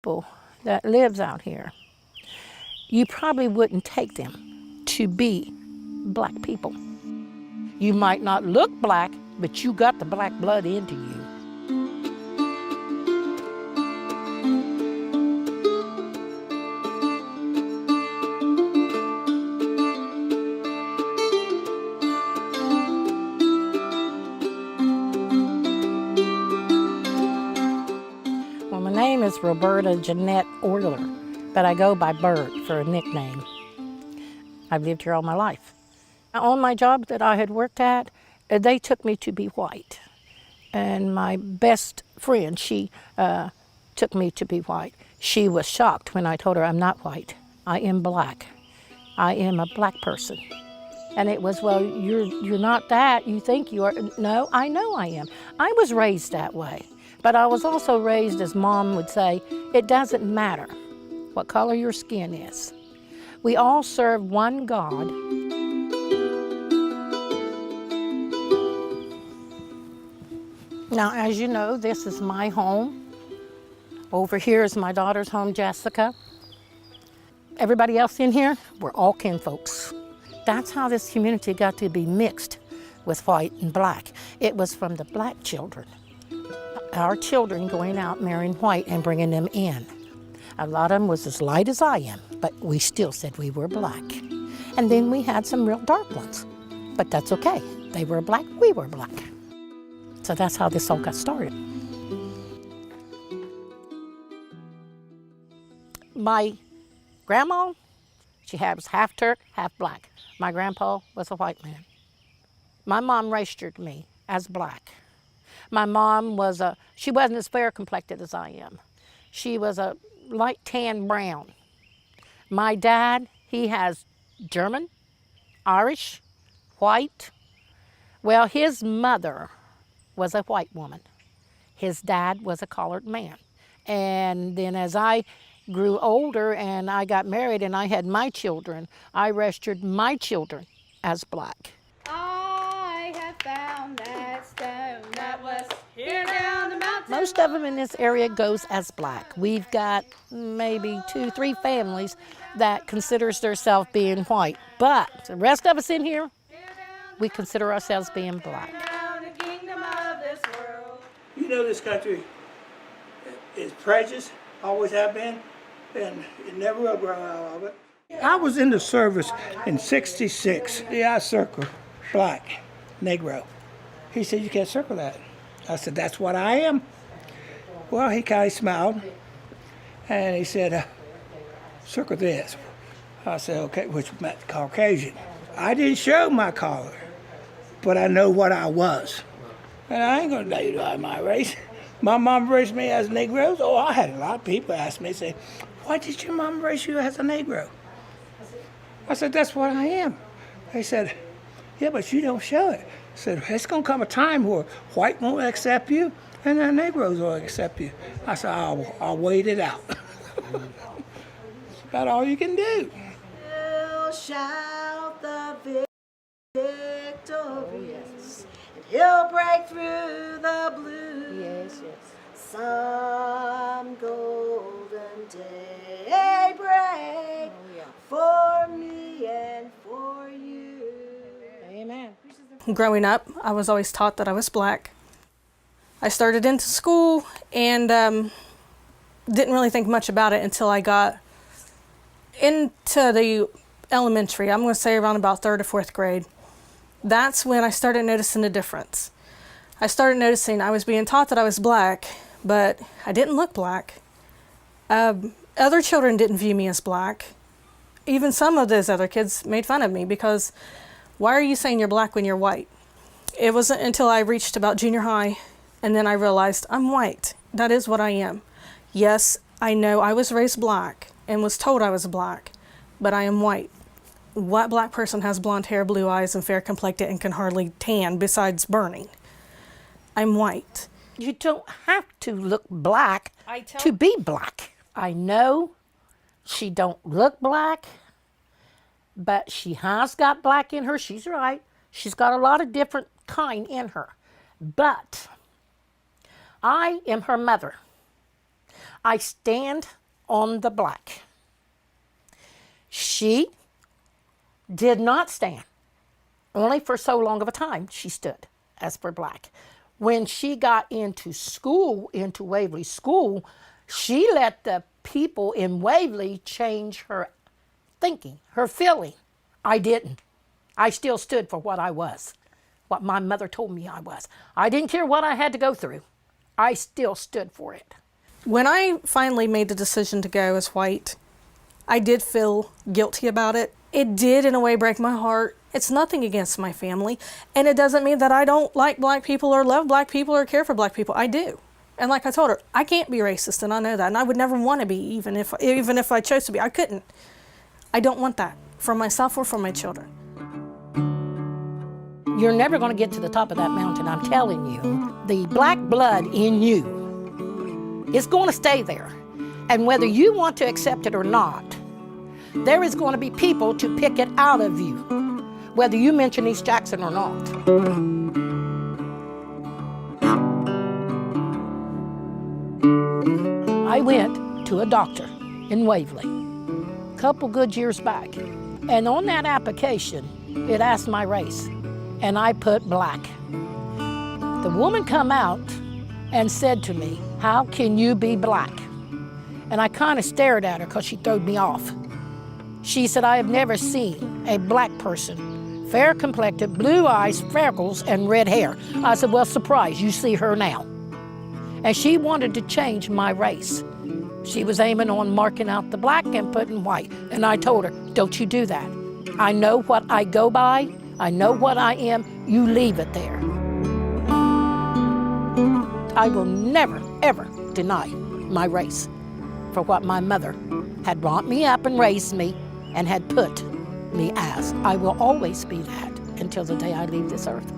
people that lives out here, you probably wouldn't take them to be black people. You might not look black, but you got the black blood into you. Well, my name is Roberta Jeanette Orler, but I go by Bert for a nickname. I've lived here all my life. On my job that I had worked at, they took me to be white. And my best friend, she took me to be white. She was shocked when I told her I'm not white. I am black. I am a black person. And it was, well, you're not that. You think you are. No, I know I am. I was raised that way. But I was also raised, as Mom would say, it doesn't matter what color your skin is. We all serve one God. Now, as you know, this is my home. Over here is my daughter's home, Jessica. Everybody else in here, we're all kinfolks. That's how this community got to be mixed with white and black. It was from the black children. Our children going out marrying white and bringing them in. A lot of them was as light as I am, but we still said we were black. And then we had some real dark ones, but that's okay. They were black, we were black. So that's how this all got started. My grandma, she was half Turk, half black. My grandpa was a white man. My mom registered me as black. My mom she wasn't as fair complected as I am. She was a light tan brown. My dad, he has German, Irish, white. Well, his mother was a white woman. His dad was a colored man. And then as I grew older and I got married and I had my children, I registered my children as black. I have found that stone that was here down the mountain. Most of them in this area goes as black. We've got maybe 2, 3 families that considers themselves being white. But the rest of us in here, we consider ourselves being black. You know this country is prejudiced, always have been, and it never will grow out of it. I was in the service in '66. Yeah, I circled black, Negro. He said, you can't circle that. I said, that's what I am. Well, he kind of smiled, and he said, circle this. I said, okay, which meant Caucasian. I didn't show my color, but I know what I was. And I ain't gonna tell you my race. My mom raised me as Negroes. Oh, I had a lot of people ask me, say, why did your mom raise you as a Negro? I said, that's what I am. They said, yeah, but you don't show it. I said, it's gonna come a time where white won't accept you and the Negroes will accept you. I said, I'll wait it out. That's about all you can do. He'll shout the victory. Oh, yes. And he'll break through the blue. Yes, yes. Some golden day break for me and for you. Amen. Growing up, I was always taught that I was black. I started into school and didn't really think much about it until I got into the elementary. I'm going to say around about 3rd or 4th grade. That's when I started noticing the difference. I started noticing I was being taught that I was black, but I didn't look black. Other children didn't view me as black. Even some of those other kids made fun of me because, why are you saying you're black when you're white? It wasn't until I reached about junior high and then I realized I'm white. That is what I am. Yes, I know I was raised black and was told I was black, but I am white. What black person has blonde hair, blue eyes, and fair complected and can hardly tan besides burning? I'm white. You don't have to look black to be black. I know she don't look black, but she has got black in her. She's right. She's got a lot of different kind in her. But I am her mother. I stand on the black. She did not stand. Only for so long of a time she stood as for black. When she got into school, into Waverly School, she let the people in Waverly change her thinking, her feeling. I didn't. I still stood for what I was, what my mother told me I was. I didn't care what I had to go through. I still stood for it. When I finally made the decision to go as white, I did feel guilty about it. It did, in a way, break my heart. It's nothing against my family, and it doesn't mean that I don't like black people or love black people or care for black people. I do. And like I told her, I can't be racist, and I know that, and I would never want to be, even if I chose to be. I couldn't. I don't want that for myself or for my children. You're never going to get to the top of that mountain, I'm telling you. The black blood in you is going to stay there. And whether you want to accept it or not, there is going to be people to pick it out of you, whether you mention East Jackson or not. I went to a doctor in Waverly a couple good years back, and on that application, it asked my race, and I put black. The woman come out and said to me, "How can you be black?" And I kind of stared at her because she throwed me off. She said, "I have never seen a black person, fair complected, blue eyes, freckles, and red hair." I said, "Well, surprise, you see her now." And she wanted to change my race. She was aiming on marking out the black and putting white. And I told her, "Don't you do that. I know what I go by. I know what I am. You leave it there." I will never, ever deny my race for what my mother had brought me up and raised me and had put me as. I will always be that until the day I leave this earth.